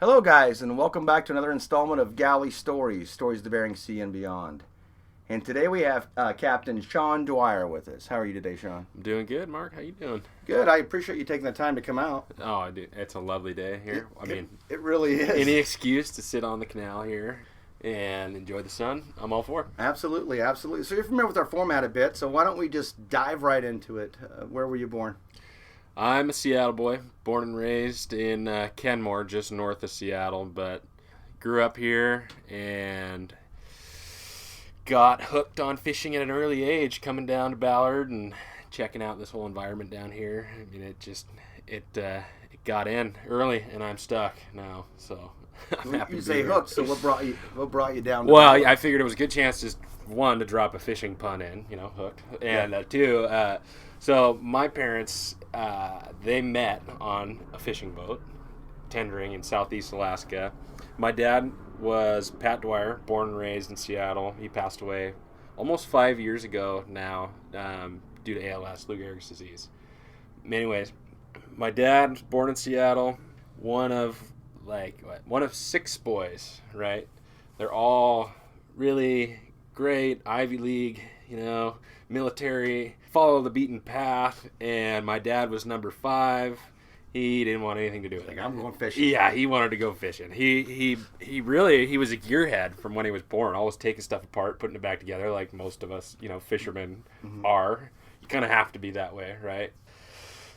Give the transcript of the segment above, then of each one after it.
Hello, guys, and welcome back to another installment of Galley Stories, Stories of the Bering Sea and Beyond. And today we have Captain Sean Dwyer with us. How are you today, Sean? I'm doing good, Mark. How you doing? Good. I appreciate you taking the time to come out. Oh, it's a lovely day here. It really is. Any excuse to sit on the canal here and enjoy the sun, I'm all for. Absolutely, absolutely. So you're familiar with our format a bit, so why don't we just dive right into it? Where were you born? I'm a Seattle boy, born and raised in Kenmore, just north of Seattle, but grew up here and got hooked on fishing at an early age, coming down to Ballard and checking out this whole environment down here. I mean, it got in early, and I'm stuck now. So I'm happy You to say be here. hooked, so what brought you down? Well, I figured it was a good chance, just one, to drop a fishing pun in, hooked, and two. So my parents, they met on a fishing boat, tendering in southeast Alaska. My dad was Pat Dwyer, born and raised in Seattle. He passed away almost 5 years ago now, due to ALS, Lou Gehrig's disease. Anyways, my dad was born in Seattle, one of six boys, right? They're all really great, Ivy League, military, follow the beaten path, and my dad was number 5. He didn't want anything to do with it. I'm going fishing. Yeah, he wanted to go fishing. He was a gearhead from when he was born, always taking stuff apart, putting it back together, like most of us, fishermen are. You kind of have to be that way, right?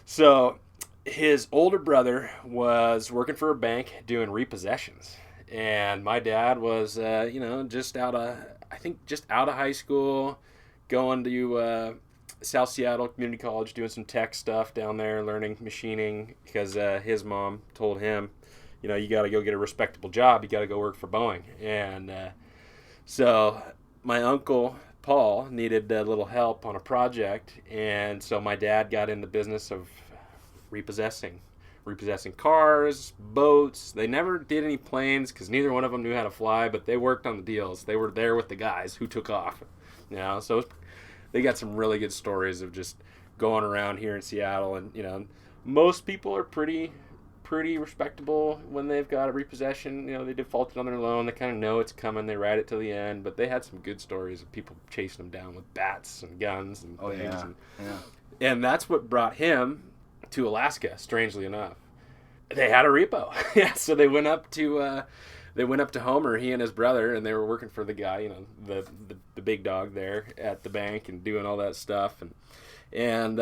So his older brother was working for a bank doing repossessions, and my dad was, just out of high school, going to South Seattle Community College, doing some tech stuff down there, learning machining, because his mom told him, you got to go get a respectable job. You got to go work for Boeing. And so my uncle Paul needed a little help on a project, and so my dad got in the business of repossessing cars, boats. They never did any planes because neither one of them knew how to fly, but they worked on the deals. They were there with the guys who took off. So they got some really good stories of just going around here in Seattle, and most people are pretty respectable when they've got a repossession. They defaulted on their loan, they kind of know it's coming, they ride it till the end. But they had some good stories of people chasing them down with bats and guns and things. And that's what brought him to Alaska, strangely enough. They had a repo. So they went up to Homer, he and his brother, and they were working for the guy, the big dog there at the bank and doing all that stuff. And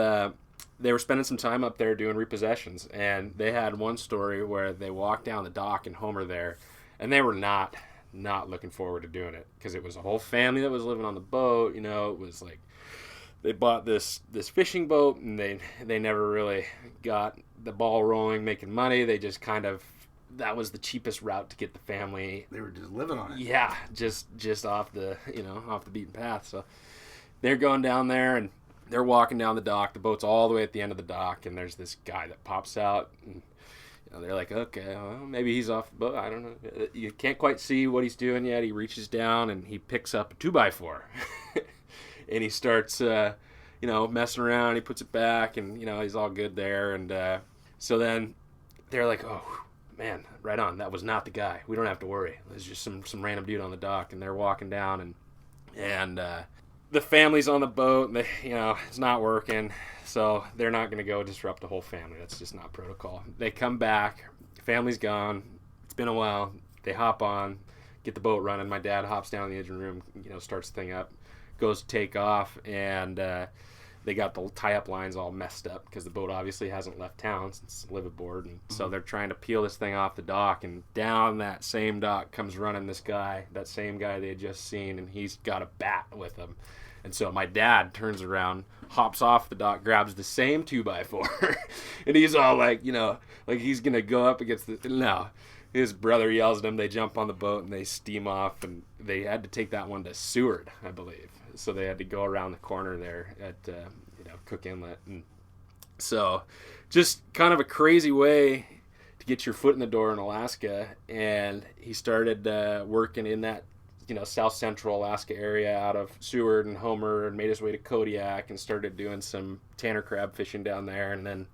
they were spending some time up there doing repossessions. And they had one story where they walked down the dock in Homer there, and they were not looking forward to doing it because it was a whole family that was living on the boat. It was like they bought this fishing boat, and they never really got the ball rolling, making money. They just that was the cheapest route to get the family. They were just living on it. Yeah, just off the off the beaten path. So they're going down there, and they're walking down the dock. The boat's all the way at the end of the dock, and there's this guy that pops out, and they're like, okay, well, maybe he's off the boat. I don't know. You can't quite see what he's doing yet. He reaches down and he picks up a 2x4, and he starts messing around. He puts it back, and he's all good there. And so then they're like, oh man, right on. That was not the guy. We don't have to worry. There's just some random dude on the dock, and they're walking down, and the family's on the boat, and it's not working, so they're not going to go disrupt the whole family. That's just not protocol. They come back, family's gone. It's been a while. They hop on, get the boat running. My dad hops down in the engine room, starts the thing up, goes to take off, and they got the tie-up lines all messed up because the boat obviously hasn't left town since liveaboard, and so they're trying to peel this thing off the dock, and down that same dock comes running this guy, that same guy they had just seen, and he's got a bat with him. And so my dad turns around, hops off the dock, grabs the same 2x4, and he's all like he's going to go up against the... No. His brother yells at him, they jump on the boat, and they steam off, and they had to take that one to Seward, I believe. So they had to go around the corner there at Cook Inlet. And so just kind of a crazy way to get your foot in the door in Alaska. And he started working in that south central Alaska area out of Seward and Homer, and made his way to Kodiak and started doing some tanner crab fishing down there. And then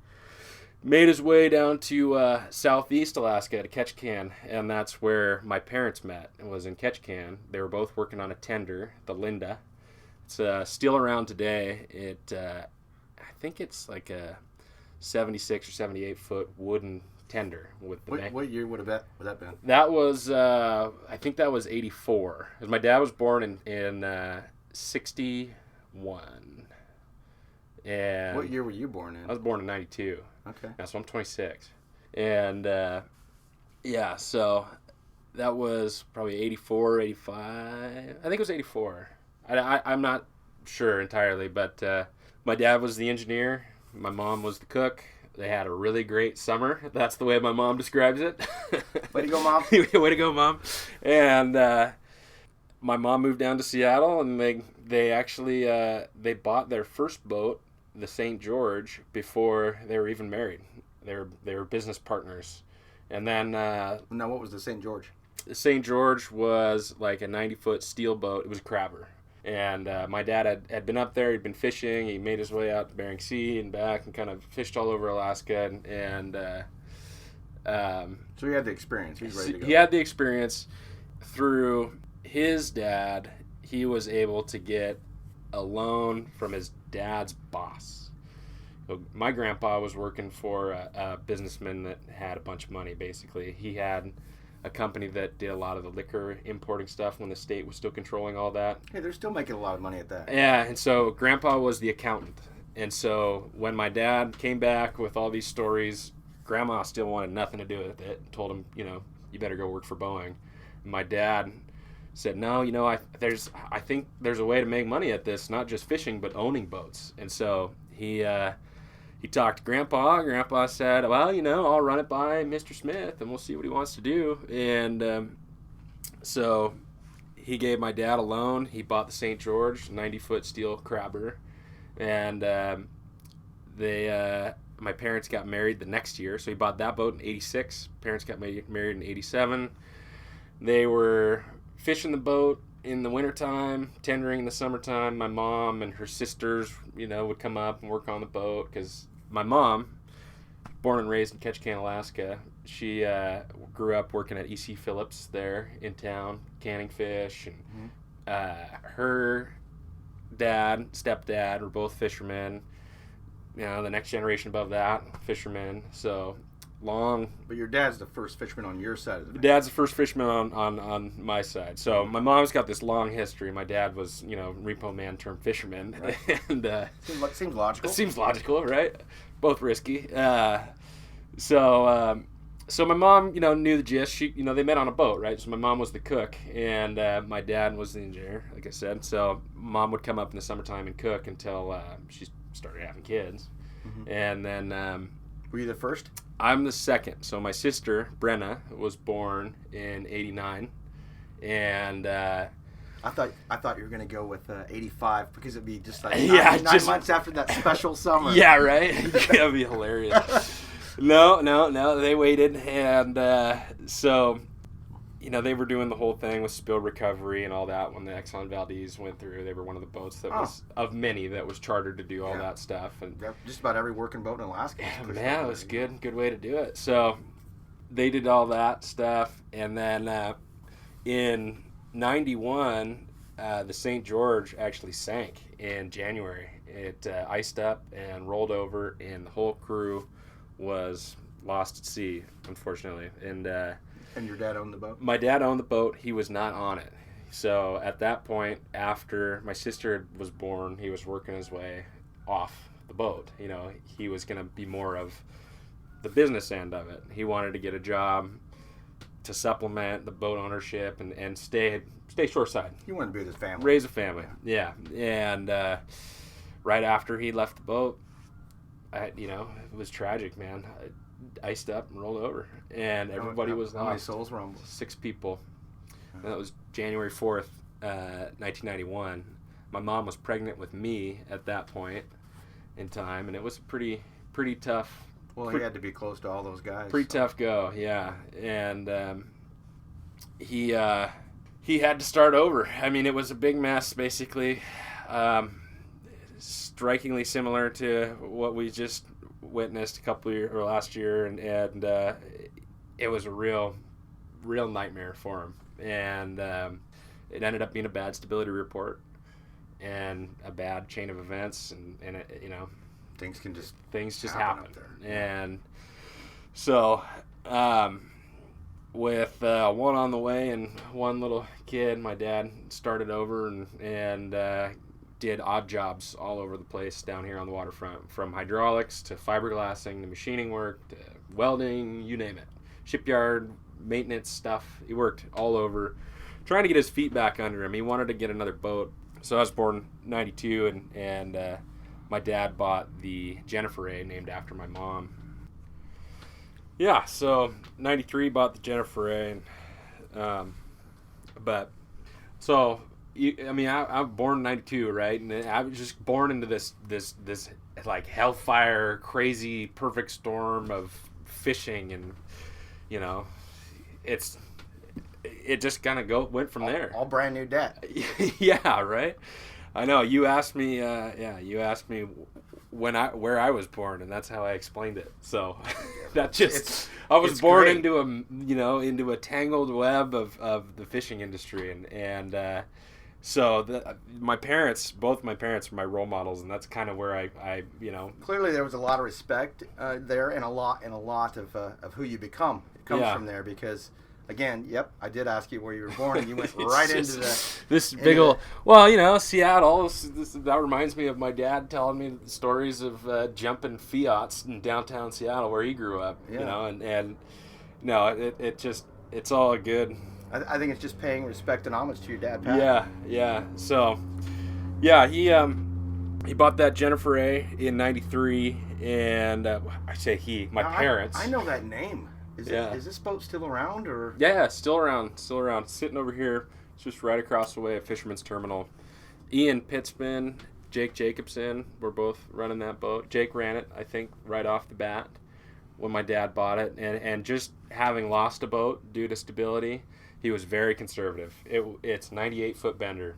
made his way down to southeast Alaska to Ketchikan, and that's where my parents met. It was in Ketchikan. They were both working on a tender, the Linda. It's still around today. I think it's like a 76 or 78 foot wooden tender with the what year would that been? That was I think that was 84. Because my dad was born in 61. And what year were you born in? I was born in 92. Okay. Yeah, so I'm 26. And yeah, so that was probably 84, 85. I think it was 84. I'm not sure entirely, but my dad was the engineer. My mom was the cook. They had a really great summer. That's the way my mom describes it. Way to go, Mom. Way to go, Mom. And my mom moved down to Seattle, and they actually they bought their first boat, the St. George, before they were even married. They were business partners. And then now, what was the St. George? The St. George was like a 90-foot steel boat. It was a crabber. And my dad had been up there. He'd been fishing. He made his way out to Bering Sea and back, and kind of fished all over Alaska. So he had the experience. He was ready to go. He had the experience. Through his dad, he was able to get a loan from his dad's boss. So my grandpa was working for a businessman that had a bunch of money, basically. He had a company that did a lot of the liquor importing stuff when the state was still controlling all that. Hey, they're still making a lot of money at that. Yeah, and so Grandpa was the accountant. And so when my dad came back with all these stories, Grandma still wanted nothing to do with it. Told him, you better go work for Boeing. And my dad said, no, I think there's a way to make money at this, not just fishing, but owning boats. And so he talked to Grandpa. Grandpa said, well, I'll run it by Mr. Smith, and we'll see what he wants to do. And so he gave my dad a loan. He bought the St. George, 90-foot steel crabber. And my parents got married the next year. So he bought that boat in 86. Parents got married in 87. They were fishing the boat in the wintertime, tendering in the summertime. My mom and her sisters, would come up and work on the boat, because my mom, born and raised in Ketchikan, Alaska, she grew up working at E.C. Phillips there in town, canning fish. And her dad, stepdad were both fishermen. The next generation above that, fishermen. So long. But your dad's the first fisherman on your side of the Dad's the first fisherman on my side. So my mom's got this long history. My dad was, repo man turned fisherman. Right. And seems logical. It seems logical, right? Both risky. So my mom, knew the gist. She, they met on a boat, right? So my mom was the cook, and my dad was the engineer, like I said. So mom would come up in the summertime and cook until she started having kids. Mm-hmm. And then were you the first? I'm the second. So my sister, Brenna, was born in 89. And I thought you were going to go with 85, because it'd be just like nine months after that special summer. Yeah, right? That'd be hilarious. No, they waited. And so, they were doing the whole thing with spill recovery and all that when the Exxon Valdez went through. They were one of the boats that was, of many, that was chartered to do all that stuff. And just about every working boat in Alaska. Yeah, man, it was good way to do it. So they did all that stuff. And then in 91, the St. George actually sank in January. It iced up and rolled over, and the whole crew was lost at sea, unfortunately. And your dad owned the boat? My dad owned the boat. He was not on it. So at that point, after my sister was born, he was working his way off the boat. He was going to be more of the business end of it. He wanted to get a job to supplement the boat ownership and stay shoreside. He wanted to be with his family. Raise a family, yeah. And right after he left the boat, it was tragic, man. Iced up and rolled over, and everybody was lost. How many souls were on board? 6 people. And that was January 4th, 1991. My mom was pregnant with me at that point in time, and it was pretty tough. Well, he had to be close to all those guys. Pretty tough go, yeah. And he had to start over. I mean, it was a big mess, basically. Strikingly similar to what we just witnessed a couple years or last year, and it was a real nightmare for him, and it ended up being a bad stability report and a bad chain of events, and it, things just happen happen. up there. And so with one on the way and one little kid, my dad started over and did odd jobs all over the place down here on the waterfront, from hydraulics to fiberglassing to machining work to welding, you name it. Shipyard maintenance stuff. He worked all over, trying to get his feet back under him. He wanted to get another boat. So I was born in 92, and my dad bought the Jennifer A, named after my mom. Yeah, so 93 bought the Jennifer A, but so I'm born in 92, right? And I was just born into this like hellfire, crazy, perfect storm of fishing, and it just kind of went from there. All brand new debt. Yeah, right. I know. You asked me. Where I was born, and that's how I explained it. So I was born great. into a tangled web of the fishing industry, and so both my parents were my role models, and that's kind of where I Clearly, there was a lot of respect there, and a lot of who you become. It comes from there because. Again, yep, I did ask you where you were born, and you went right into this big old. Well, Seattle. That reminds me of my dad telling me the stories of jumping Fiats in downtown Seattle, where he grew up. Yeah. And no, it's all good. I think it's just paying respect and homage to your dad, Pat. Yeah. So, yeah, he bought that Jennifer A in '93, and I say my parents. I know that name. Is this boat still around, or? Yeah, still around. Sitting over here, it's just right across the way at Fisherman's Terminal. Ian Pittsman, Jake Jacobson were both running that boat. Jake ran it, I think, right off the bat when my dad bought it. And just having lost a boat due to stability, he was very conservative. It's 98-foot bender,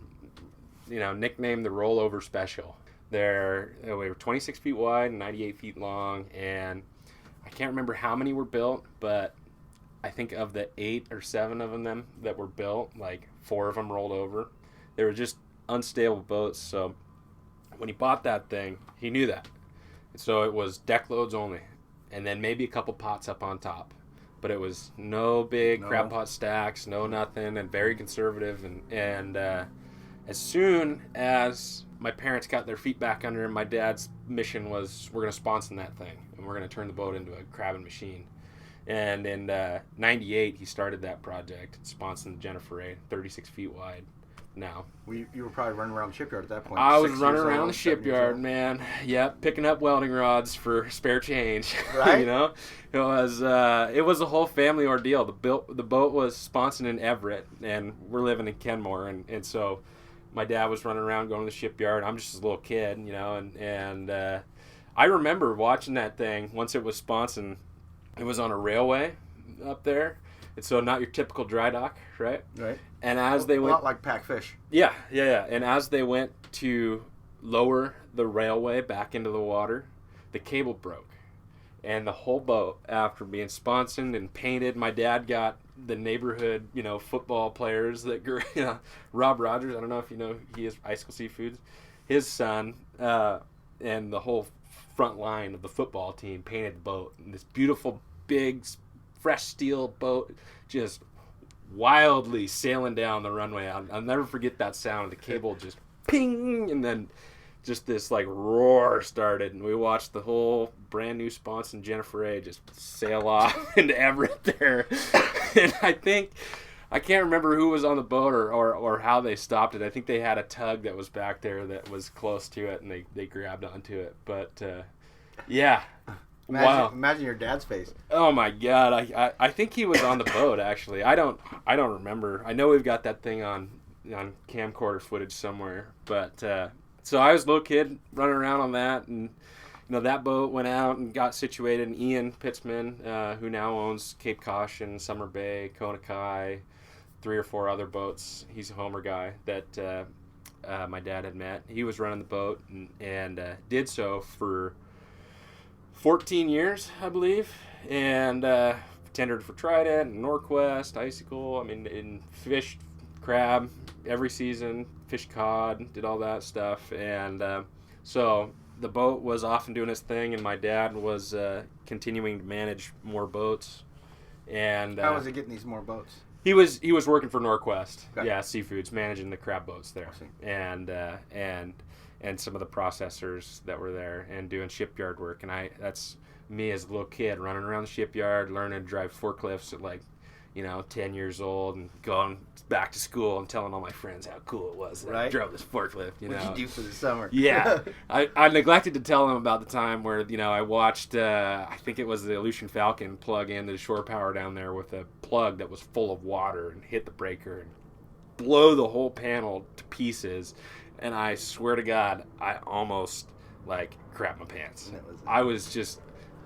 nicknamed the rollover special. We were 26 feet wide and 98 feet long, and I can't remember how many were built, but I think of the 8 or 7 of them that were built, like 4 of them rolled over. They were just unstable boats. So when he bought that thing, he knew that. And so it was deck loads only, and then maybe a couple pots up on top. But it was no big crab pot stacks, no nothing, and very conservative. And as soon as my parents got their feet back under him, my dad's mission was, we're going to sponsor that thing, and we're going to turn the boat into a crabbing machine. And in 98, he started that project, sponsoring the Jennifer A, 36 feet wide now. You were probably running around the shipyard at that point. I was running around the shipyard, man. Yep, picking up welding rods for spare change. Right. It was a whole family ordeal. The boat was sponsored in Everett, and we're living in Kenmore, and so my dad was running around going to the shipyard. I'm just a little kid, and I remember watching that thing once it was sponsored. It was on a railway up there, and so not your typical dry dock, right? Right. And as they went, a lot like pack fish. Yeah. And as they went to lower the railway back into the water, the cable broke, and the whole boat, after being sponsored and painted, my dad got the neighborhood, football players that grew, Rob Rogers. I don't know if you know, he is Icicle Seafoods. His son and the whole front line of the football team painted the boat. And this beautiful, big, fresh steel boat just wildly sailing down the runway. I'll never forget that sound of the cable just ping, and then just this like roar started, and we watched the whole brand new sponsored Jennifer A just sail off into Everett there. And I can't remember who was on the boat or how they stopped it. I think they had a tug that was back there that was close to it, and they grabbed onto it. But yeah. Imagine your dad's face. Oh my God! I think he was on the boat actually. I don't remember. I know we've got that thing on camcorder footage somewhere. But so I was a little kid running around on that, and that boat went out and got situated. And Ian Pittsman, who now owns Cape Caution, Summer Bay, Kona Kai, 3 or 4 other boats. He's a Homer guy that my dad had met. He was running the boat and did so for 14 years, I believe, and tendered for Trident and Norquest, Icicle. I mean, in fish, crab every season, fish cod, did all that stuff, and so the boat was off and doing its thing, and my dad was continuing to manage more boats. And how was he getting these more boats? He was working for Norquest, Okay. yeah, Seafoods, managing the crab boats there, and some of the processors that were there, and doing shipyard work. And that's me as a little kid running around the shipyard, learning to drive forklifts at like, 10 years old, and going back to school and telling all my friends how cool it was that I drove this forklift. What'd you do for the summer? Yeah. I neglected to tell them about the time where, I watched, I think it was the Aleutian Falcon plug into the shore power down there with a plug that was full of water and hit the breaker and blow the whole panel to pieces. And I swear to God, I almost, crap my pants. I was just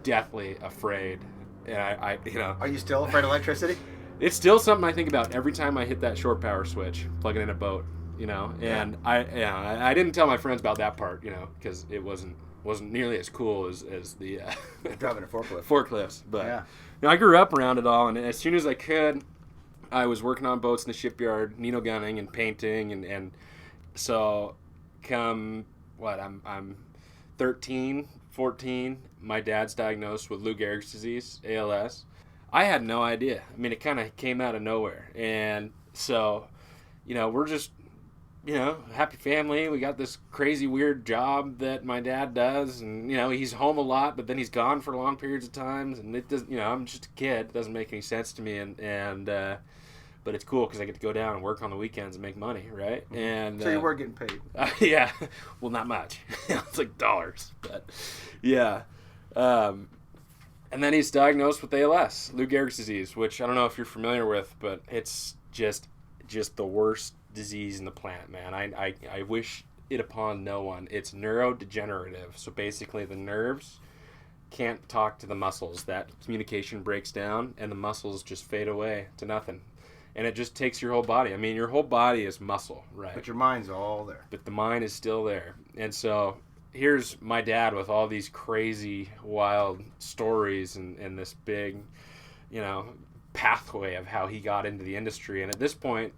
deathly afraid. And I Are you still afraid of electricity? It's still something I think about every time I hit that shore power switch, plugging in a boat, And I didn't tell my friends about that part, because it wasn't nearly as cool as the driving a forklift. Forklifts. But I grew up around it all, and as soon as I could, I was working on boats in the shipyard, Nino gunning and painting, and so I'm 13, 14. My dad's diagnosed with Lou Gehrig's disease, ALS. I had no idea. I mean, it kind of came out of nowhere. And so, we're just, happy family. We got this crazy, weird job that my dad does. And, he's home a lot, but then he's gone for long periods of times. And it doesn't, I'm just a kid. It doesn't make any sense to me. But it's cool because I get to go down and work on the weekends and make money, right? Mm-hmm. And so you were getting paid. Yeah. Well, not much. It's like dollars. But, yeah. And then he's diagnosed with ALS, Lou Gehrig's disease, which I don't know if you're familiar with, but it's just the worst disease in the planet, man. I wish it upon no one. It's neurodegenerative. So basically the nerves can't talk to the muscles. That communication breaks down and the muscles just fade away to nothing. And it just takes your whole body. I mean, your whole body is muscle, right? But your mind's all there. But the mind is still there. And so here's my dad with all these crazy, wild stories and this big, pathway of how he got into the industry. And at this point,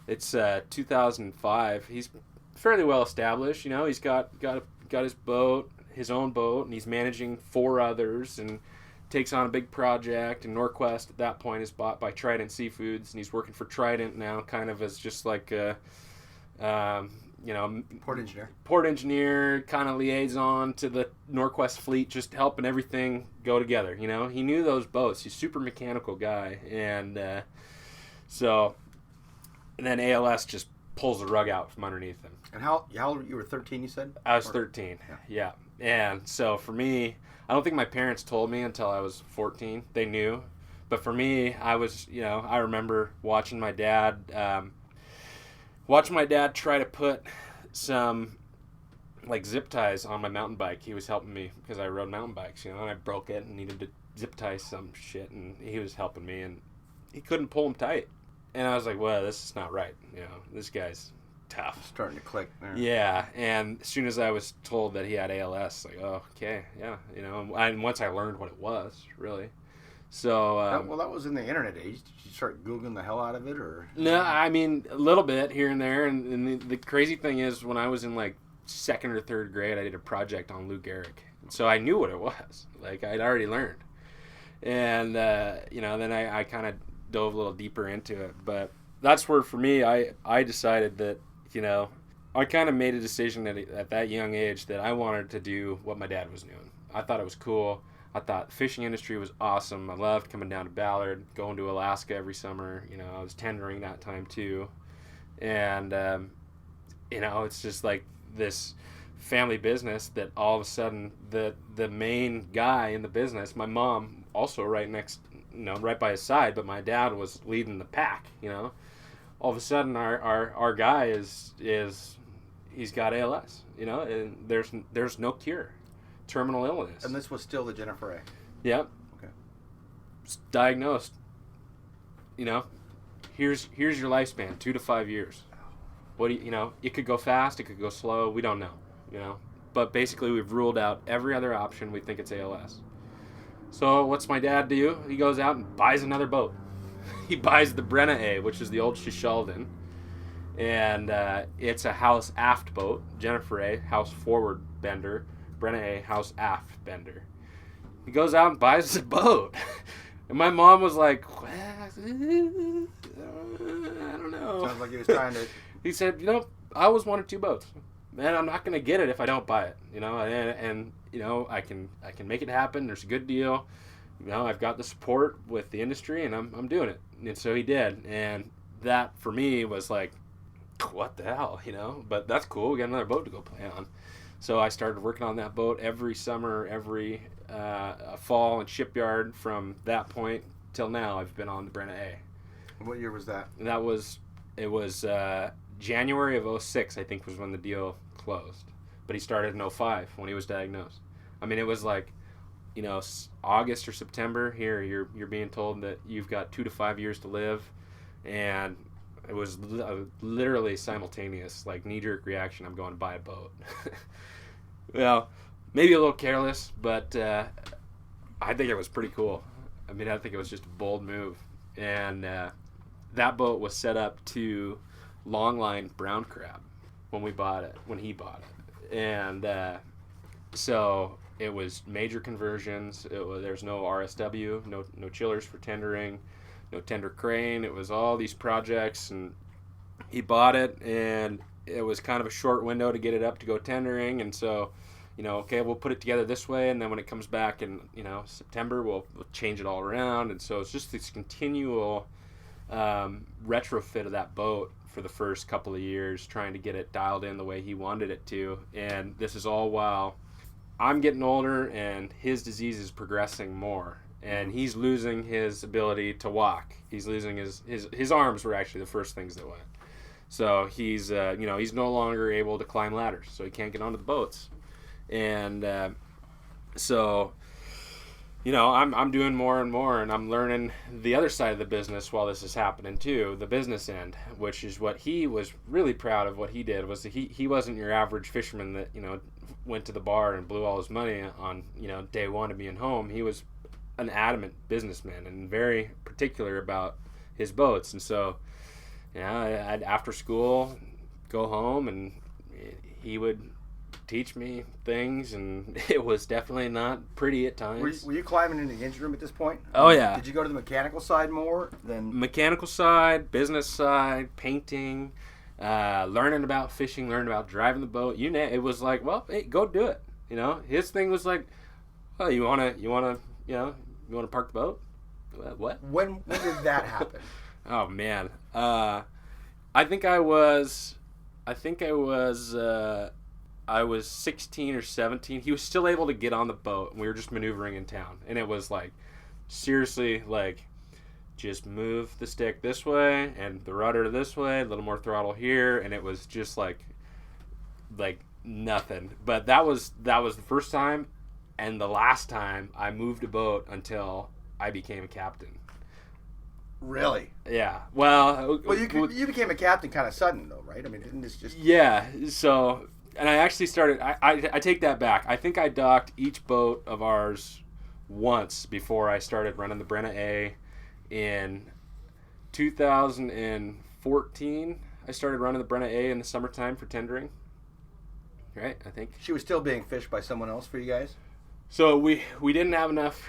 it's 2005. He's fairly well established. He's got his boat, his own boat, and he's managing 4 others and takes on a big project. And Norquest at that point is bought by Trident Seafoods, and he's working for Trident now, kind of as just like a port engineer, kind of liaison to the Norquest fleet, just helping everything go together. He knew those boats. He's a super mechanical guy, and then ALS just pulls the rug out from underneath him. And how old you were? 13, you said? I was 13. Yeah. And so for me, I don't think my parents told me until I was 14. They knew, but for me, I was, I remember watching my dad try to put some zip ties on my mountain bike. He was helping me because I rode mountain bikes, and I broke it and needed to zip tie some shit, and he was helping me, and he couldn't pull them tight. And I was like, well, this is not right. This guy's tough. Starting to click there. Yeah, and as soon as I was told that he had ALS, oh, okay, yeah, and once I learned what it was, really. So that was in the internet age. Did you start Googling the hell out of it, or? No, I mean a little bit here and there. And the crazy thing is, when I was in 2nd or 3rd grade, I did a project on Lou Gehrig, so I knew what it was. I'd already learned, and then I kind of dove a little deeper into it. But that's where, for me, I decided that I kind of made a decision at that young age that I wanted to do what my dad was doing. I thought it was cool. I thought the fishing industry was awesome. I loved coming down to Ballard, going to Alaska every summer. I was tendering that time too. And, it's just this family business that all of a sudden the main guy in the business, my mom also right by his side, but my dad was leading the pack, All of a sudden our guy he's got ALS, and there's no cure. Terminal illness. And this was still the Jennifer A. Yep. Okay. Diagnosed. Here's your lifespan, 2 to 5 years. What do it could go fast, it could go slow. We don't know. but basically we've ruled out every other option. We think it's ALS. So what's my dad do? He goes out and buys another boat. He buys the Brenna A, which is the old Shishalden. And it's a house aft boat. Jennifer A, house forward bender. Brenna A, house aft bender. He goes out and buys a boat. And my mom was like, I don't know. Sounds like he was trying to... He said, I always wanted 2 boats. Man, I'm not going to get it if I don't buy it. And I can make it happen. There's a good deal. I've got the support with the industry, and I'm doing it. And so he did. And that, for me, was like, what the hell, But that's cool. We got another boat to go play on. So I started working on that boat every summer, every fall and shipyard. From that point till now, I've been on the Brenna A. What year was that? And it was January of 2006, I think, was when the deal closed. But he started in 2005 when he was diagnosed. I mean, it was like, August or September. Here, you're being told that you've got 2 to 5 years to live, and it was literally simultaneous, like knee-jerk reaction. I'm going to buy a boat. Well, maybe a little careless, but I think it was pretty cool. I mean, I think it was just a bold move. And that boat was set up to longline brown crab when he bought it. And so it was major conversions. There's no RSW, no chillers for tendering, no tender crane. It was all these projects, and he bought it, and it was kind of a short window to get it up to go tendering. And so, okay, we'll put it together this way, and then when it comes back in, September, we'll change it all around. And so it's just this continual retrofit of that boat for the first couple of years, trying to get it dialed in the way he wanted it to. And this is all while I'm getting older and his disease is progressing more, and he's losing his ability to walk. He's losing his arms were actually the first things that went. So he's he's no longer able to climb ladders, so he can't get onto the boats. And so I'm doing more and more, and I'm learning the other side of the business while this is happening too, the business end, which is what he was really proud of. What he did was that he wasn't your average fisherman that went to the bar and blew all his money on day one of being home. He was an adamant businessman and very particular about his boats. And so I'd after school go home, and he would teach me things, and it was definitely not pretty at times. Were you climbing into the engine room at this point? Oh yeah. Did you go to the mechanical side more than... Mechanical side, business side, painting, learning about fishing, learning about driving the boat. It was like, well, hey, go do it. His thing was like, oh, you wanna park the boat? What? When did that happen? Oh man, I was 16 or 17. He was still able to get on the boat, and we were just maneuvering in town. And it was like, seriously, like, just move the stick this way and the rudder this way, a little more throttle here, and it was just like nothing. But that was the first time and the last time I moved a boat until I became a captain. Really? Yeah. Well, you became a captain kind of sudden, though, right? I mean, didn't this just... Yeah. So... And I actually started, I take that back. I think I docked each boat of ours once before I started running the Brenna A. In 2014, I started running the Brenna A in the summertime for tendering. Right, I think. She was still being fished by someone else for you guys? So we didn't have enough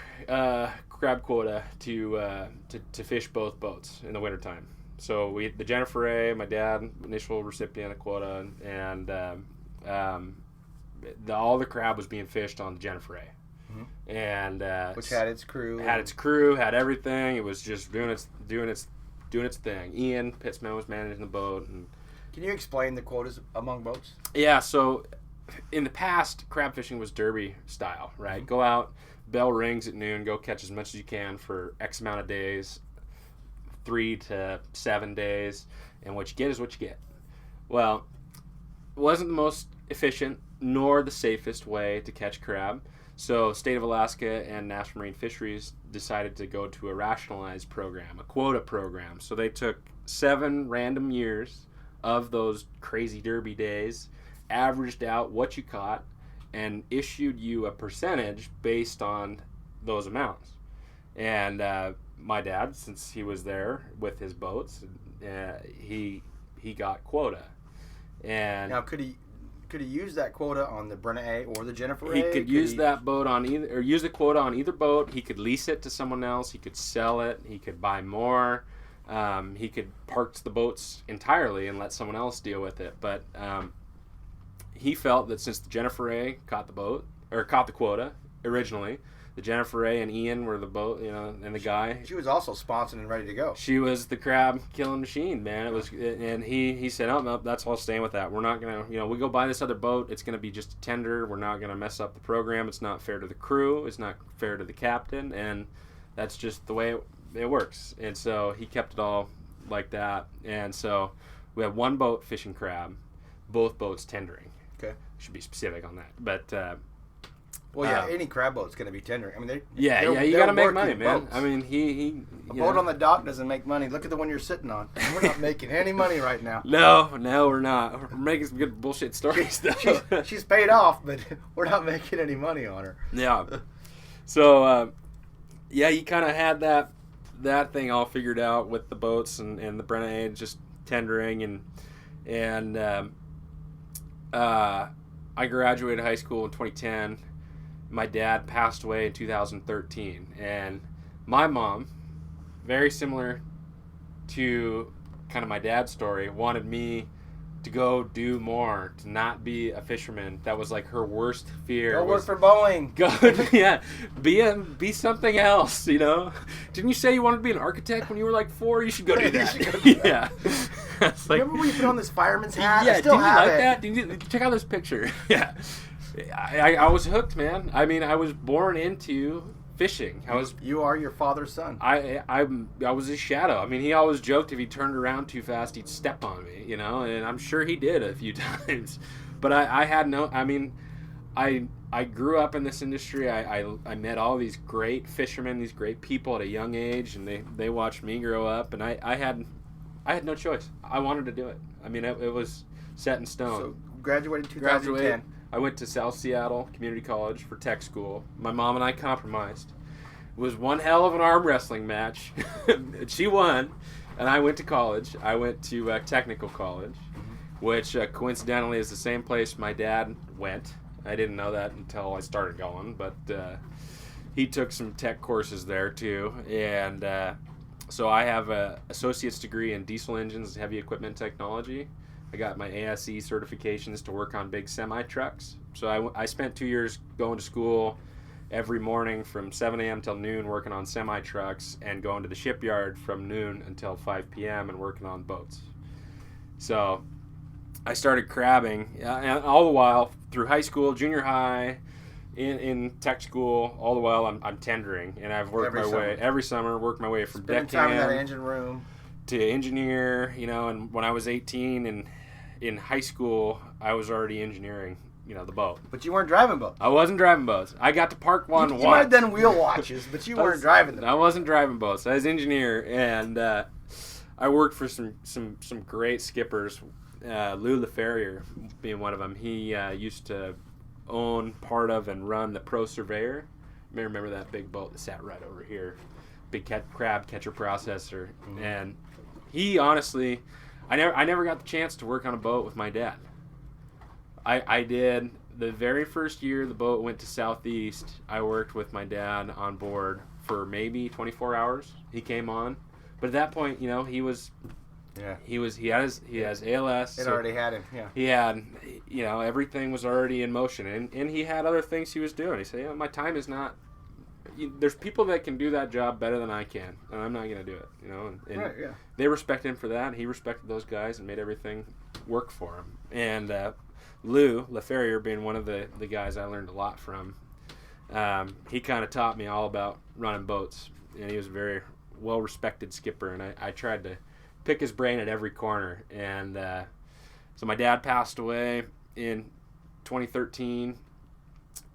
crab quota to fish both boats in the wintertime. So the Jennifer A, my dad, initial recipient of quota, and all the crab was being fished on the Jennifer A. Mm-hmm. And which had its crew, had everything. It was just doing its thing. Ian Pittsman was managing the boat. And can you explain the quotas among boats? Yeah, so in the past, crab fishing was derby style, right? Mm-hmm. Go out, bell rings at noon, go catch as much as you can for X amount of days, 3 to 7 days, and what you get is what you get. Well, it wasn't the most efficient nor the safest way to catch crab. So State of Alaska and National Marine Fisheries decided to go to a rationalized program, a quota program. So they took 7 random years of those crazy derby days, averaged out what you caught, and issued you a percentage based on those amounts. And my dad, since he was there with his boats, he got quota. And now, could he use that quota on the Brenna A or the Jennifer A? He could use that boat on either, or use the quota on either boat. He could lease it to someone else. He could sell it. He could buy more. He could park the boats entirely and let someone else deal with it. But he felt that since the Jennifer A caught the quota originally, the Jennifer A and Ian were the boat, and the guy. She was also sponsored and ready to go. She was the crab killing machine, man. It was, and he said, "Oh no, that's all. Staying with that. We're not gonna, we go buy this other boat. It's gonna be just a tender. We're not gonna mess up the program. It's not fair to the crew. It's not fair to the captain, and that's just the way it works." And so he kept it all like that. And so we have one boat fishing crab, both boats tendering. Okay, should be specific on that, but. Well, yeah, any crab boat's going to be tendering. I mean, you got to make money, man. Boats. I mean, a boat on the dock doesn't make money. Look at the one you're sitting on. We're not making any money right now. No, we're not. We're making some good bullshit stories, though. She's paid off, but we're not making any money on her. Yeah. So, he kind of had that thing all figured out with the boats and the Brenna A just tendering and I graduated high school in 2010. My dad passed away in 2013, and my mom, very similar to kind of my dad's story, wanted me to go do more, to not be a fisherman. That was like her worst fear. Go work for Boeing. Be something else, Didn't you say you wanted to be an architect when you were like 4? You should go do that. Yeah. Remember when you put on this fireman's hat? Yeah, I still have that? Did you like that? Check out this picture. Yeah. I was hooked, man. I mean, I was born into fishing. You are your father's son. I was his shadow. I mean, he always joked if he turned around too fast, he'd step on me, and I'm sure he did a few times. But I had no. I mean, I grew up in this industry. I met all these great fishermen, these great people at a young age, and they watched me grow up, and I had no choice. I wanted to do it. I mean, it was set in stone. So graduated 2010. I went to South Seattle Community College for tech school. My mom and I compromised. It was one hell of an arm wrestling match. She won, and I went to college. I went to technical college, which coincidentally is the same place my dad went. I didn't know that until I started going, but he took some tech courses there too. And so I have an associate's degree in diesel engines and heavy equipment technology. I got my ASE certifications to work on big semi-trucks. So I spent 2 years going to school every morning from 7 a.m. till noon working on semi-trucks and going to the shipyard from noon until 5 p.m. and working on boats. So I started crabbing, and all the while through high school, junior high, in tech school, all the while I'm tendering, and I've worked every summer, worked my way from deckhand time in that engine room to engineer, and when I was 18 and in high school, I was already engineering, the boat. But you weren't driving boats. I wasn't driving boats. I got to park one once. You might have done wheel watches, but you weren't driving them. I wasn't driving boats. I was engineer, and I worked for some great skippers. Lou LaFerrier being one of them. He used to own part of and run the Pro Surveyor. You may remember that big boat that sat right over here. Big crab catcher processor. Mm-hmm. And he honestly, I never got the chance to work on a boat with my dad. I did the very first year the boat went to Southeast. I worked with my dad on board for maybe 24 hours. He came on, but at that point, he was. Yeah. He has ALS. It already had him. Yeah. He had, everything was already in motion, and he had other things he was doing. He said, my time is not. There's people that can do that job better than I can, and I'm not going to do it. And right, yeah. They respected him for that. And he respected those guys and made everything work for him. And Lou LaFerrier being one of the guys I learned a lot from, he kind of taught me all about running boats, and he was a very well respected skipper. And I tried to pick his brain at every corner. And so my dad passed away in 2013,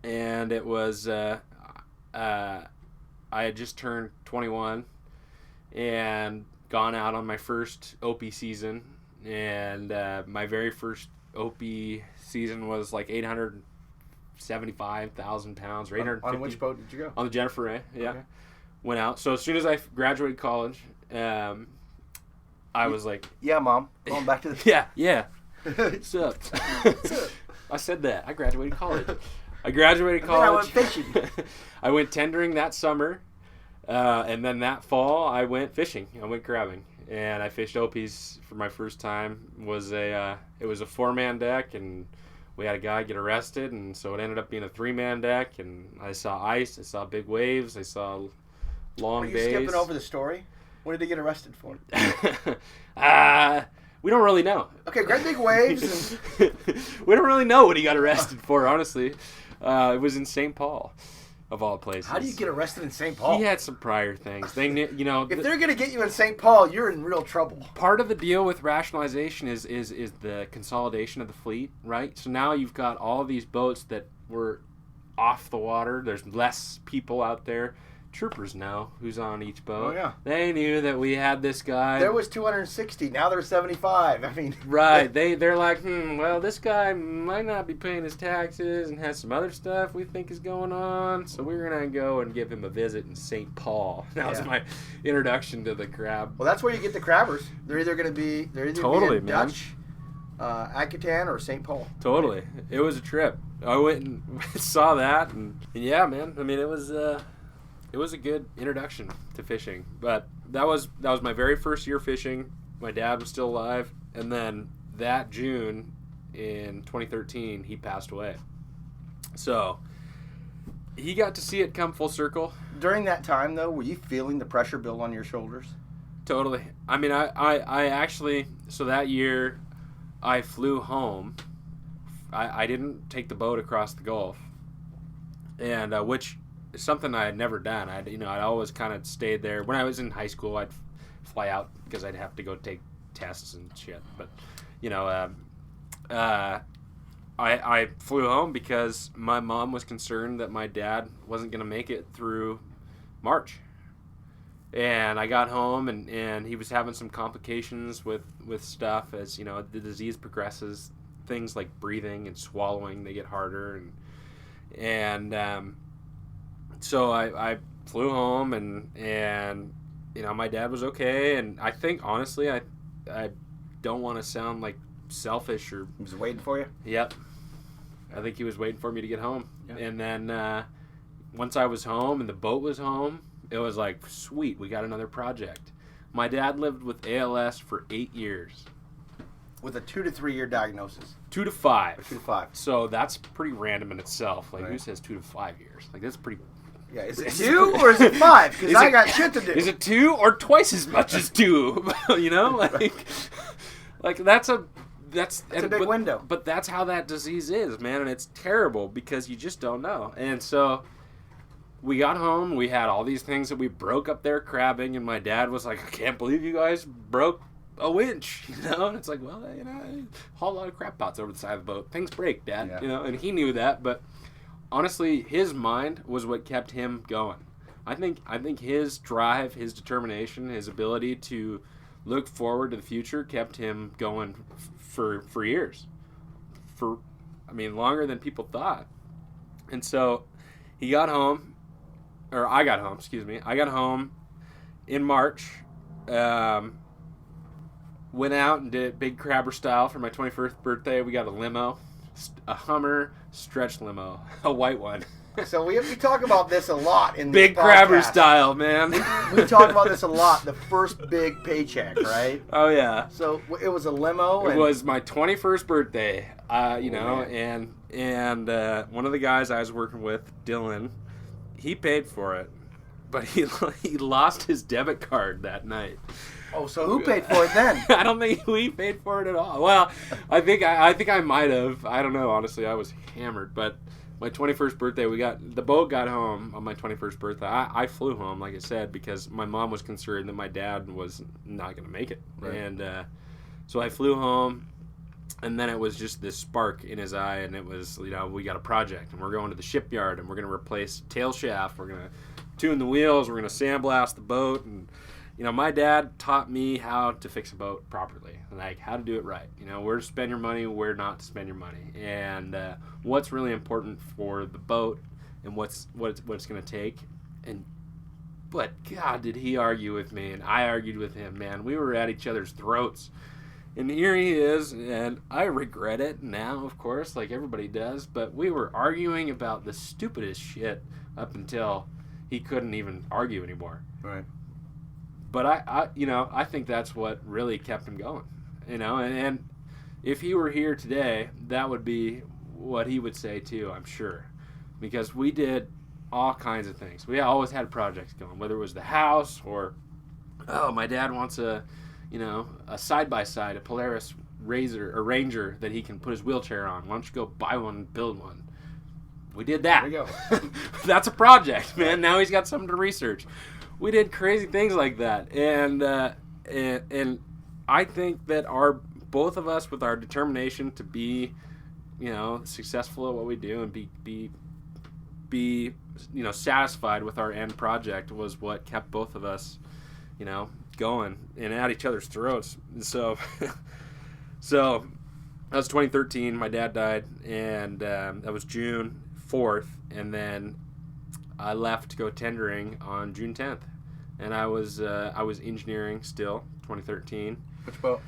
and it was I had just turned 21 and gone out on my first OP season, and my very first OP season was like 850 75,000 pounds, or 850. On which boat did you go? On the Jennifer Ray, yeah. Okay. Went out. So as soon as I graduated college, I was like, yeah, Mom. Going back to the... yeah. What's up? I said that. I graduated college. I went fishing. I went tendering that summer, and then that fall I went fishing. I went crabbing, and I fished Opies for my first time. It was a 4-man deck, and we had a guy get arrested, and so it ended up being a 3-man deck. And I saw ice, I saw big waves, I saw long Are you days. skipping over the story? What did they get arrested for? We don't really know. Okay, great big waves. And... we don't really know what he got arrested for, honestly. It was in St. Paul, of all places. How do you get arrested in St. Paul? He had some prior things. They knew, if they're going to get you in St. Paul, you're in real trouble. Part of the deal with rationalization is the consolidation of the fleet, right? So now you've got all these boats that were off the water. There's less people out there. Troopers know who's on each boat. Oh, yeah. They knew that we had this guy. There was 260. Now there's 75. I mean... Right. They're like, well, this guy might not be paying his taxes and has some other stuff we think is going on, so we're going to go and give him a visit in St. Paul. That was my introduction to the crab. Well, that's where you get the crabbers. They're either going to be... Totally, in Dutch, Akutan, or St. Paul. Totally. It was a trip. I went and saw that, and yeah, man. I mean, it was a good introduction to fishing. But that was my very first year fishing. My dad was still alive, and then that June in 2013 he passed away. So he got to see it come full circle. During that time, though, were you feeling the pressure build on your shoulders? Totally. I mean, I actually, so that year I flew home. I didn't take the boat across the Gulf, and which is something I had never done. I'd always kind of stayed there. When I was in high school, I'd fly out because I'd have to go take tests and shit. But I flew home because my mom was concerned that my dad wasn't going to make it through March. And I got home, and he was having some complications with stuff as, the disease progresses. Things like breathing and swallowing, they get harder. And so I flew home, and my dad was okay. And I think, honestly, I don't want to sound like selfish or... He was waiting for you? Yep. I think he was waiting for me to get home. Yep. And then once I was home and the boat was home, it was like, sweet, we got another project. My dad lived with ALS for 8 years. With a 2 to 3 year diagnosis. 2 to 5. 2 to 5. So that's pretty random in itself. Like, right. Who says 2 to 5 years? Like, that's pretty... Yeah, is it 2 or is it 5? Because I got shit to do. Is it 2 or twice as much as 2? Like that's a big window. But that's how that disease is, man, and it's terrible because you just don't know. And so we got home, we had all these things that we broke up there crabbing, and my dad was like, I can't believe you guys broke a winch, and it's like, well, haul a lot of crab pots over the side of the boat. Things break, Dad, and he knew that, but honestly, his mind was what kept him going. I think his drive, his determination, his ability to look forward to the future kept him going for years. Longer than people thought. And so I got home in March, went out and did big crabber style for my 21st birthday. We got a limo, a Hummer stretch limo, a white one. So we talk about this a lot in big crabber style, man. We talk about this a lot. The first big paycheck, right? Oh yeah. So it was a limo. It was my 21st birthday. And one of the guys I was working with, Dylan, he paid for it, but he lost his debit card that night. Oh, so who paid for it then? I don't think we paid for it at all. Well, I think I might have. I don't know. Honestly, I was hammered. But my 21st birthday, the boat got home on my 21st birthday. I flew home, like I said, because my mom was concerned that my dad was not going to make it. Right. And so I flew home, and then it was just this spark in his eye, and it was, we got a project, and we're going to the shipyard, and we're going to replace tail shaft. We're going to tune the wheels. We're going to sandblast the boat, and my dad taught me how to fix a boat properly, like how to do it right. Where to spend your money, where not to spend your money, and what's really important for the boat, and what it's going to take. But God, did he argue with me, and I argued with him, man. We were at each other's throats. And here he is, and I regret it now, of course, like everybody does, but we were arguing about the stupidest shit up until he couldn't even argue anymore. Right. But I think that's what really kept him going, and if he were here today, that would be what he would say too, I'm sure, because we did all kinds of things. We always had projects going, whether it was the house or, my dad wants a side-by-side, a Polaris Ranger that he can put his wheelchair on. Why don't you go buy one and build one? We did that. There you go. That's a project, man. Now he's got something to research. We did crazy things like that, and I think that both of us, with our determination to be, successful at what we do and be satisfied with our end project, was what kept both of us, going and at each other's throats. And so that was 2013. My dad died, and that was June 4th, and then I left to go tendering on June 10th, and I was engineering still. 2013. Which boat?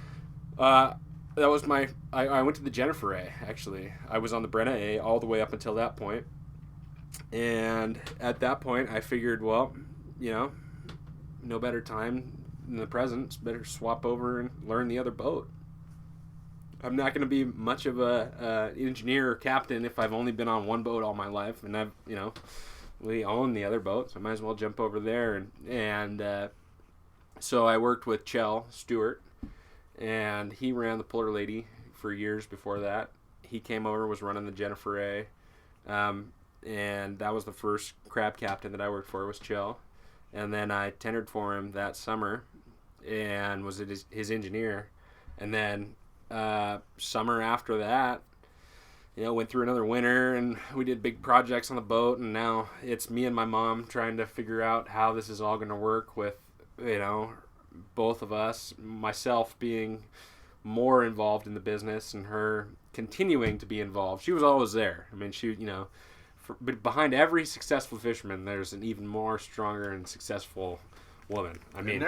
That was I went to the Jennifer A. Actually, I was on the Brenna A all the way up until that point, and at that point I figured, well, no better time in the present, better swap over and learn the other boat. I'm not going to be much of a engineer or captain if I've only been on one boat all my life, and we own the other boat, so I might as well jump over there. And so I worked with Chell Stewart, and he ran the Polar Lady for years before that. He came over, was running the Jennifer A, and that was the first crab captain that I worked for, was Chell. And then I tendered for him that summer and was his engineer. And then summer after that, went through another winter, and we did big projects on the boat, and now it's me and my mom trying to figure out how this is all going to work with, both of us, myself being more involved in the business and her continuing to be involved. She was always there. I mean, but behind every successful fisherman, there's an even more stronger and successful woman. I mean,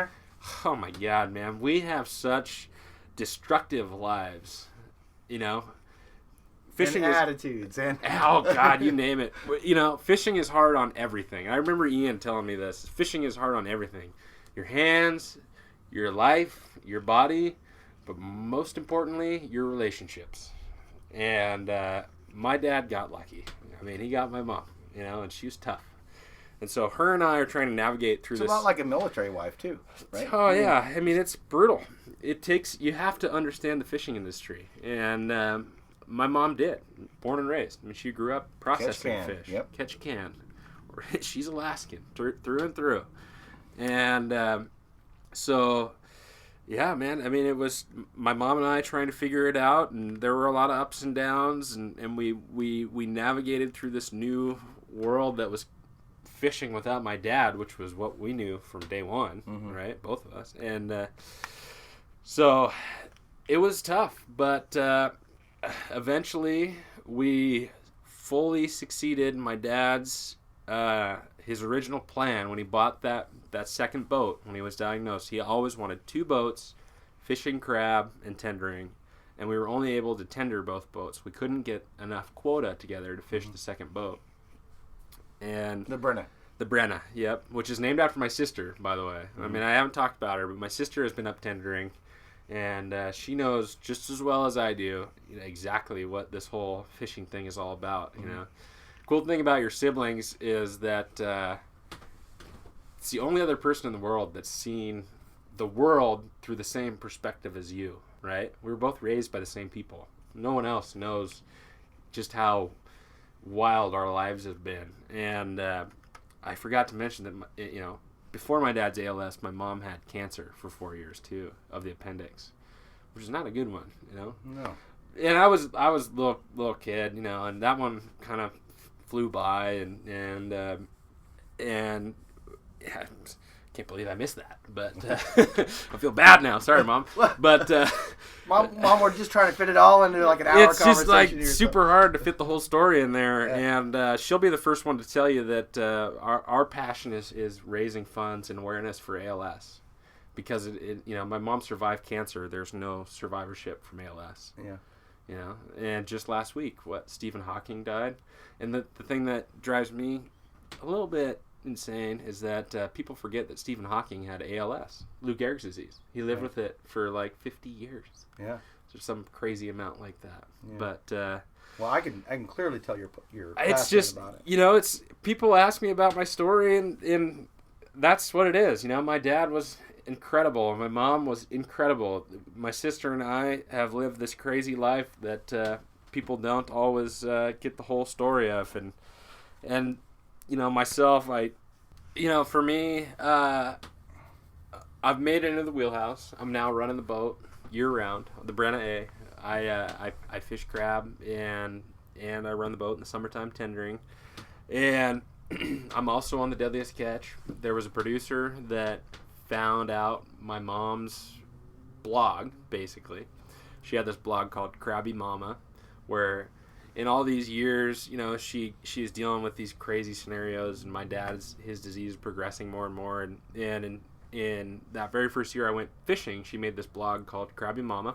oh my God, man, we have such destructive lives, fishing and attitudes and oh God, you name it. Fishing is hard on everything. I remember Ian telling me this. Fishing is hard on everything. Your hands, your life, your body, but most importantly, your relationships. And my dad got lucky. I mean, he got my mom, and she was tough. And so her and I are trying to navigate through this. It's a lot like a military wife, too, right? Oh, yeah. I mean, it's brutal. You have to understand the fishing industry. And my mom did, born and raised. I mean, she grew up processing fish. Yep. Catch a can. She's Alaskan, through and through. And so, yeah, man. I mean, it was my mom and I trying to figure it out, and there were a lot of ups and downs, and we navigated through this new world that was fishing without my dad, which was what we knew from day one, right? Both of us. And so it was tough, but eventually we fully succeeded. My dad's his original plan when he bought that second boat, when he was diagnosed, he always wanted 2 boats, fishing crab and tendering, and we were only able to tender both boats. We couldn't get enough quota together to fish the second boat. And the Brenna, yep, which is named after my sister, by the way. I mean, I haven't talked about her, but my sister has been up tendering, and she knows just as well as I do, exactly what this whole fishing thing is all about. Cool thing about your siblings is that it's the only other person in the world that's seen the world through the same perspective as you, right? We were both raised by the same people. No one else knows just how wild our lives have been. And I forgot to mention that, before my dad's ALS, my mom had cancer for 4 years too, of the appendix, which is not a good one, No. And I was a little kid, and that one kind of flew by, and yeah, can't believe I missed that. But I feel bad now. Sorry, Mom. But Mom, we're just trying to fit it all into like an hour it's conversation. It's just like here, super hard to fit the whole story in there. Yeah. And she'll be the first one to tell you that our passion is raising funds and awareness for ALS. Because, my mom survived cancer. There's no survivorship from ALS. Yeah. And just last week, Stephen Hawking died. And the thing that drives me a little bit insane is that people forget that Stephen Hawking had ALS, Lou Gehrig's disease. He lived with it for like 50 years. Yeah. So some crazy amount like that. Yeah. But well, I can clearly tell you're it's just about it. It's people ask me about my story, and that's what it is. My dad was incredible. My mom was incredible. My sister and I have lived this crazy life that people don't always get the whole story of, and myself, for me, I've made it into the wheelhouse. I'm now running the boat year round, the Brenna A. I fish crab and I run the boat in the summertime tendering, and I'm also on the Deadliest Catch. There was a producer that found out my mom's blog. Basically, she had this blog called Crabby Mama, where in all these years, she's dealing with these crazy scenarios, and my dad's his disease is progressing more and more, and in that very first year I went fishing, she made this blog called Crabby Mama.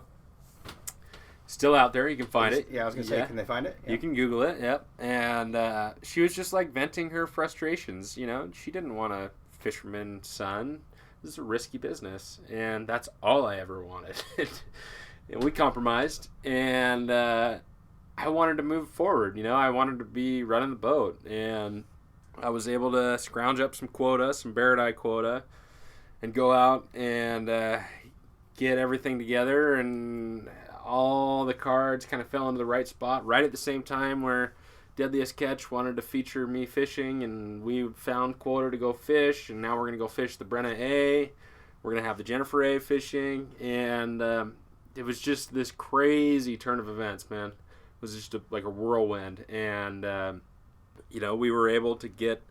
Still out there, you can find it. Yeah, I was gonna say, can they find it? Yeah. You can Google it. Yep. And she was just like venting her frustrations. She didn't want a fisherman's son. This is a risky business, and that's all I ever wanted. And we compromised, and I wanted to move forward. I wanted to be running the boat, and I was able to scrounge up some quota, some barrett quota, and go out and get everything together, and all the cards kind of fell into the right spot right at the same time where Deadliest Catch wanted to feature me fishing, and we found quota to go fish, and now we're going to go fish the Brenna A. We're going to have the Jennifer A fishing, and it was just this crazy turn of events, man. It was just like a whirlwind, and we were able to get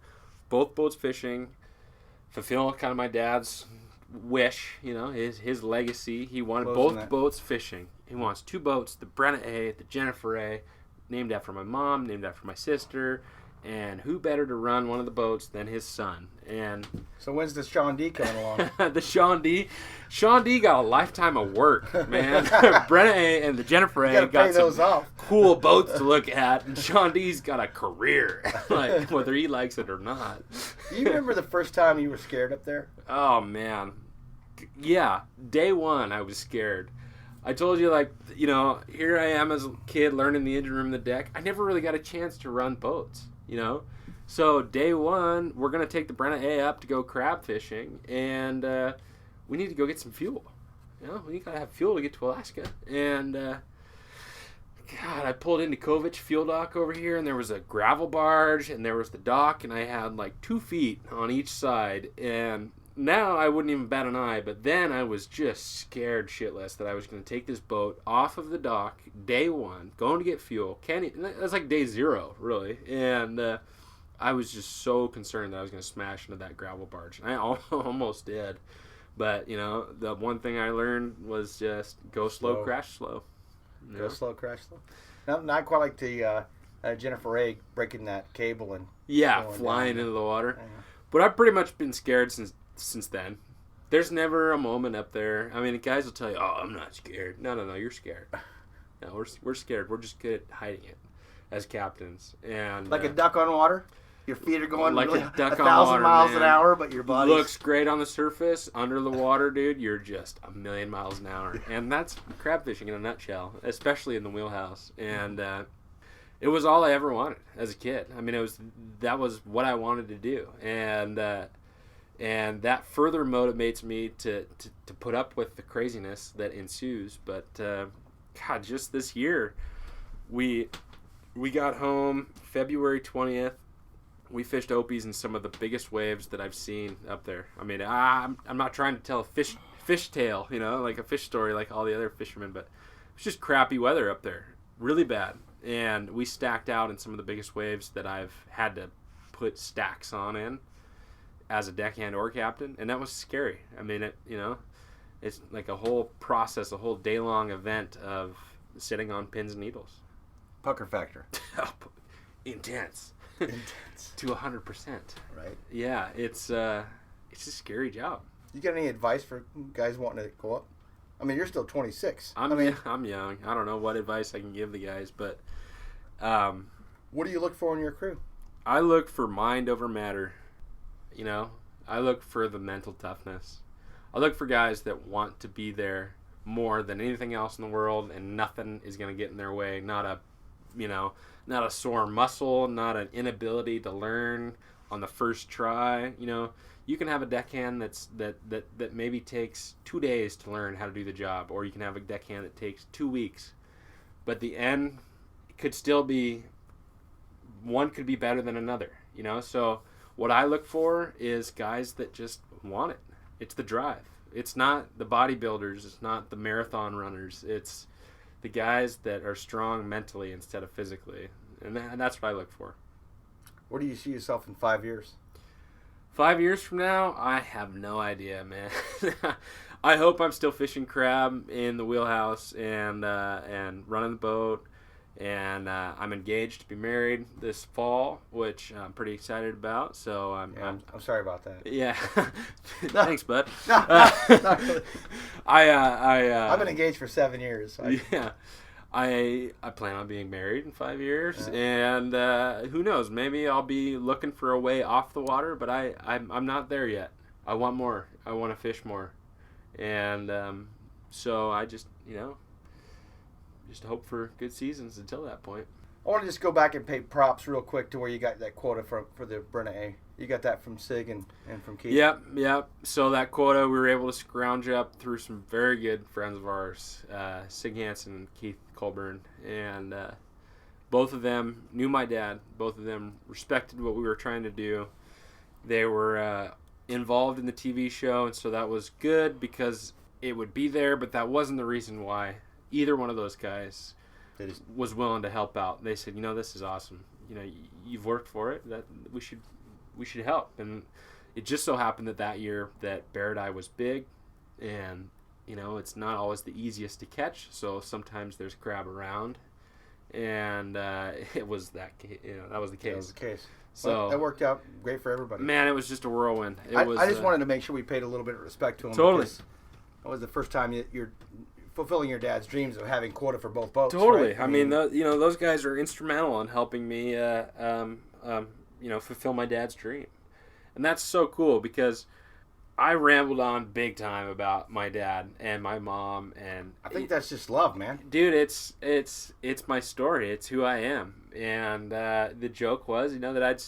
both boats fishing, fulfill kind of my dad's wish, his legacy. He wanted both boats fishing. He wants two boats, the Brenna A, the Jennifer A, named after my mom, named after my sister, and who better to run one of the boats than his son? And so when's the Sean D coming along? The Sean D got a lifetime of work, man. Brenna A and the Jennifer A got some cool boats to look at, and Sean D's got a career, like whether he likes it or not. Do you remember the first time you were scared up there? Oh man, yeah. Day one, I was scared. I told you, here I am as a kid learning the engine room and the deck. I never really got a chance to run boats, So day one, we're going to take the Brenna A up to go crab fishing, and we need to go get some fuel. We got to have fuel to get to Alaska. And, I pulled into Kovich Fuel Dock over here, and there was a gravel barge, and there was the dock, and I had 2 feet on each side, and now I wouldn't even bat an eye, but then I was just scared shitless that I was going to take this boat off of the dock day one, going to get fuel. That's like day zero, really. And I was just so concerned that I was going to smash into that gravel barge. And I almost did. But, the one thing I learned was just go slow, crash slow. Go slow, crash slow. No, not quite like the Jennifer A breaking that cable and flying into the water. Yeah. But I've pretty much been scared since then. There's never a moment up there. I mean, the guys will tell you, "Oh, I'm not scared." No, you're scared. No, we're scared. We're just good at hiding it as captains. And like a duck on water. Your feet are going like really a duck 1,000 on water, miles man. an hour, but your body looks great on the surface. Under the water, dude, you're just a million miles an hour. And that's crab fishing in a nutshell, especially in the wheelhouse. And it was all I ever wanted as a kid. I mean, that was what I wanted to do. And that further motivates me to put up with the craziness that ensues. But God, just this year, we got home February 20th. We fished Opies in some of the biggest waves that I've seen up there. I mean, I'm not trying to tell a fish tale, like a fish story like all the other fishermen, but it's just crappy weather up there, really bad. And we stacked out in some of the biggest waves that I've had to put stacks on in. as a deckhand or captain, and that was scary. I mean, it's like a whole process, a whole day-long event of sitting on pins and needles. Pucker factor. Intense. Intense. To 100%. Right. Yeah, it's a scary job. You got any advice for guys wanting to go up? I mean, you're still 26. I'm young. I don't know what advice I can give the guys, but what do you look for in your crew? I look for mind over matter. I look for the mental toughness. I look for guys that want to be there more than anything else in the world, and nothing is going to get in their way. Not a sore muscle, not an inability to learn on the first try. You can have a deckhand that maybe takes 2 days to learn how to do the job, or you can have a deckhand that takes 2 weeks. But the end could still be, one could be better than another, So what I look for is guys that just want it. It's the drive. It's not the bodybuilders. It's not the marathon runners. It's the guys that are strong mentally instead of physically. And that's what I look for. Where do you see yourself in 5 years? 5 years from now, I have no idea, man. I hope I'm still fishing crab in the wheelhouse and running the boat. And I'm engaged to be married this fall, which I'm pretty excited about. So I'm sorry about that. Yeah. Thanks, bud. Not really. I've been engaged for 7 years. Yeah. I plan on being married in 5 years, and who knows? Maybe I'll be looking for a way off the water, but I'm not there yet. I want more. I want to fish more, and so I just hope for good seasons until that point. I want to just go back and pay props real quick to where you got that quota for the Brenna A. You got that from Sig and from Keith. Yep. So that quota we were able to scrounge up through some very good friends of ours, Sig Hansen and Keith Colburn, and both of them knew my dad. Both of them respected what we were trying to do. They were involved in the TV show, and so that was good because it would be there, but that wasn't the reason why either one of those guys was willing to help out. They said, this is awesome. You've worked for it. That we should help. And it just so happened that year that barrett eye was big, and it's not always the easiest to catch. So sometimes there's crab around, and it was that that was the case. That was the case. So well, that worked out great for everybody. Man, it was just a whirlwind. I just wanted to make sure we paid a little bit of respect to him. Totally. That was the first time you're fulfilling your dad's dreams of having quota for both boats. Totally. Right? I mean, those guys are instrumental in helping me, fulfill my dad's dream, and that's so cool because I rambled on big time about my dad and my mom, and I think that's just love, man. Dude, it's my story. It's who I am, and the joke was, that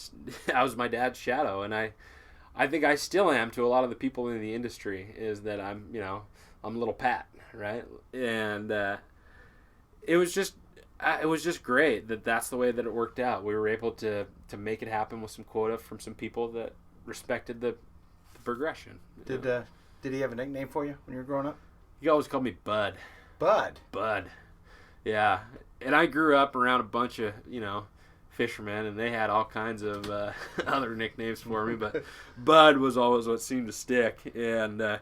I was my dad's shadow, and I think I still am to a lot of the people in the industry. Is that I'm little Pat. Right, and it was just great that's the way that it worked out. We were able to make it happen with some quota from some people that respected the progression. Did he have a nickname for you when you were growing up? He always called me Bud. Bud. Yeah, and I grew up around a bunch of fishermen, and they had all kinds of other nicknames for me, but Bud was always what seemed to stick. And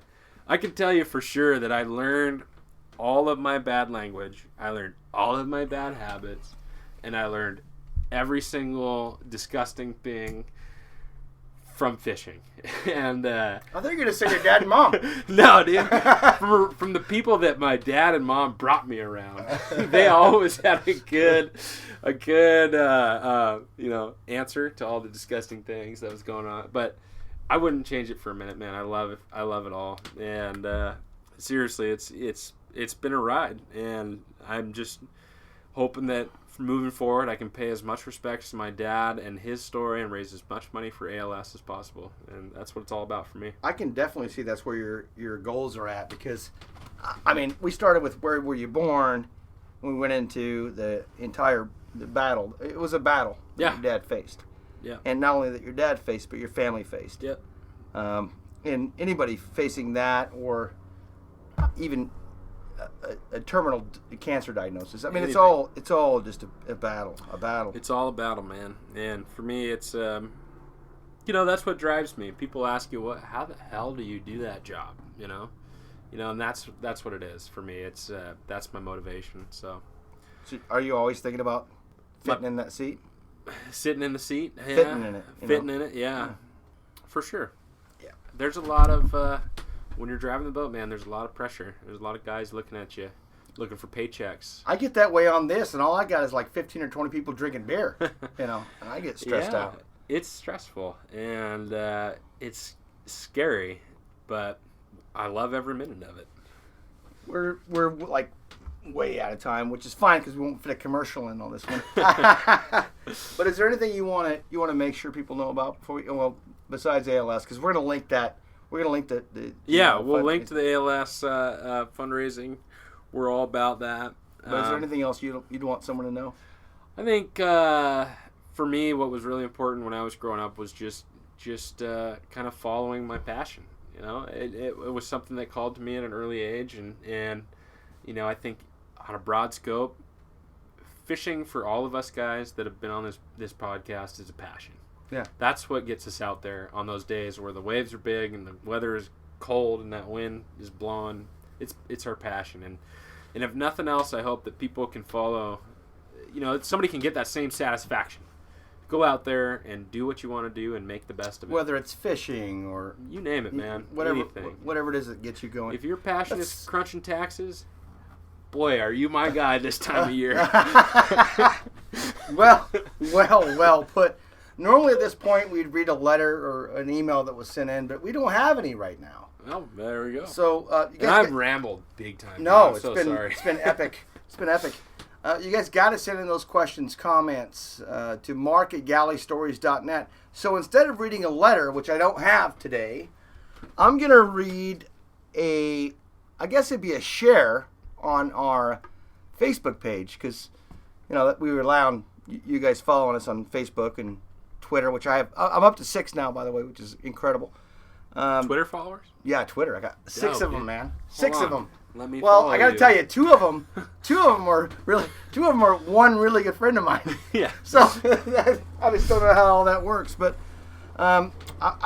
I can tell you for sure that I learned all of my bad language. I learned all of my bad habits. And I learned every single disgusting thing from fishing. And I thought you were going to say your dad and mom. No, dude. From the people that my dad and mom brought me around. They always had a good answer to all the disgusting things that was going on. But I wouldn't change it for a minute, man. I love it. I love it all. And seriously, it's been a ride, and I'm just hoping that moving forward, I can pay as much respect to my dad and his story, and raise as much money for ALS as possible. And that's what it's all about for me. I can definitely see that's where your goals are at, because, I mean, we started with where were you born. We went into the battle. It was a battle that your dad faced. Yeah. And not only that your dad faced, but your family faced. Yep. And anybody facing that, or even a terminal cancer diagnosis. I mean, it's all just a battle. It's all a battle, man. And for me, it's that's what drives me. People ask you, how the hell do you do that job? And that's what it is for me. It's that's my motivation. So are you always thinking about fitting in that seat? Sitting in the seat, yeah. Fitting in it. Fitting in it, yeah. For sure. Yeah. There's a lot of when you're driving the boat, man. There's a lot of pressure. There's a lot of guys looking at you, looking for paychecks. I get that way on this, and all I got is like 15 or 20 people drinking beer. And I get stressed out. It's stressful and it's scary, but I love every minute of it. We're like way out of time, which is fine because we won't fit a commercial in on this one. But is there anything you want to make sure people know about besides ALS? Because we're going to link that. We're going to link the we'll link to the ALS fundraising. We're all about that. But is there anything else you'd want someone to know? I think for me, what was really important when I was growing up was just kind of following my passion. It was something that called to me at an early age, and I think on a broad scope, fishing for all of us guys that have been on this podcast is a passion. Yeah, that's what gets us out there on those days where the waves are big and the weather is cold and that wind is blowing. It's our passion, and if nothing else, I hope that people can follow. Somebody can get that same satisfaction. Go out there and do what you want to do and make the best of it. Whether it's fishing or you name it, man. Whatever it is that gets you going. If your passion is crunching taxes, boy, are you my guy this time of year. well put. Normally at this point we'd read a letter or an email that was sent in, but we don't have any right now. Oh, there we go. So you guys I've rambled big time. No, I'm sorry. It's been epic. It's been epic. You guys got to send in those questions, comments to mark@galleystories.net. So instead of reading a letter, which I don't have today, I'm going to read I guess it'd be a share on our Facebook page because, we were allowing you guys following us on Facebook and Twitter, which I'm up to 6 now, by the way, which is incredible. Twitter followers? Yeah, Twitter. I got 6 of them, man. 6 of them. Let me I got to tell you, two of them are one really good friend of mine. Yeah. So I just don't know how all that works, but I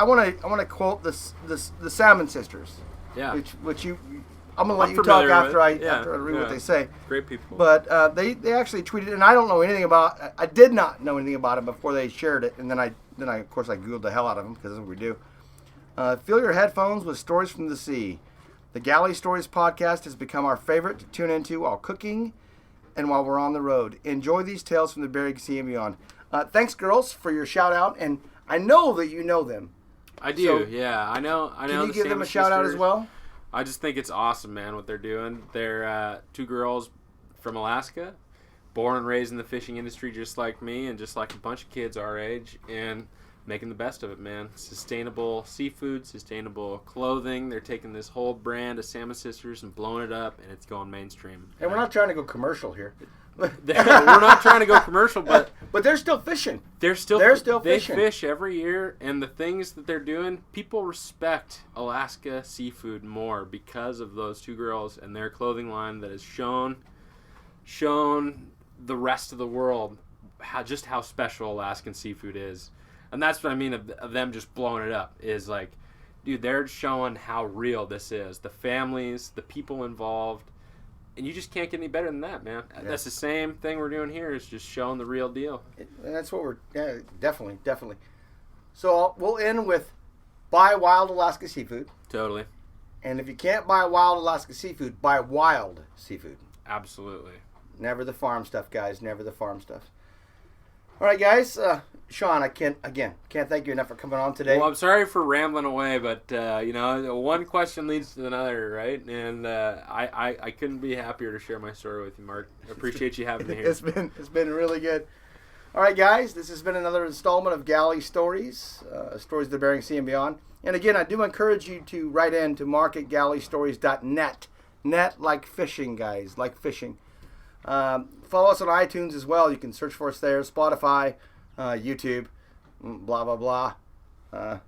want to quote the Salmon Sisters. Yeah. Which I'm gonna let you talk after I read what they say. Great people. But they actually tweeted, and I don't know anything about. I did not know anything about it before they shared it, and then I of course I googled the hell out of them because that's what we do. Fill your headphones with stories from the sea. The Galley Stories podcast has become our favorite to tune into while cooking and while we're on the road. Enjoy these tales from the Bering Sea and beyond. Thanks, girls, for your shout out, and I know that you know them. I do, so, yeah. I know. Can you give them a shout out as well? I just think it's awesome, man, what they're doing. They're 2 girls from Alaska, born and raised in the fishing industry just like me and just like a bunch of kids our age, and making the best of it, man. Sustainable seafood, sustainable clothing. They're taking this whole brand of Salmon Sisters and blowing it up, and it's going mainstream. And we're not trying to go commercial here. We're not trying to go commercial, but they're still fishing. They're still fishing. They fish every year, and the things that they're doing, people respect Alaska seafood more because of those 2 girls and their clothing line that has shown the rest of the world how special Alaskan seafood is. And that's what I mean of them just blowing it up is like, dude, they're showing how real this is. The families, the people involved, and you just can't get any better than that, man. Yeah. That's the same thing we're doing here is just showing the real deal. And that's what definitely. So we'll end with buy wild Alaska seafood. Totally. And if you can't buy wild Alaska seafood, buy wild seafood. Absolutely. Never the farm stuff, guys. Never the farm stuff. All right, guys. Sean, I can't thank you enough for coming on today. Well, I'm sorry for rambling away, but one question leads to another, right? And I couldn't be happier to share my story with you, Mark. I appreciate you having me here. It's been really good. All right, guys, this has been another installment of Galley Stories, stories of the Bering Sea and beyond. And again, I do encourage you to write in to mark@galleystories.net. Net like fishing, guys, like fishing. Follow us on iTunes as well. You can search for us there, Spotify, YouTube, blah, blah, blah.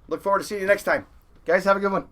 Look forward to seeing you next time. Guys, have a good one.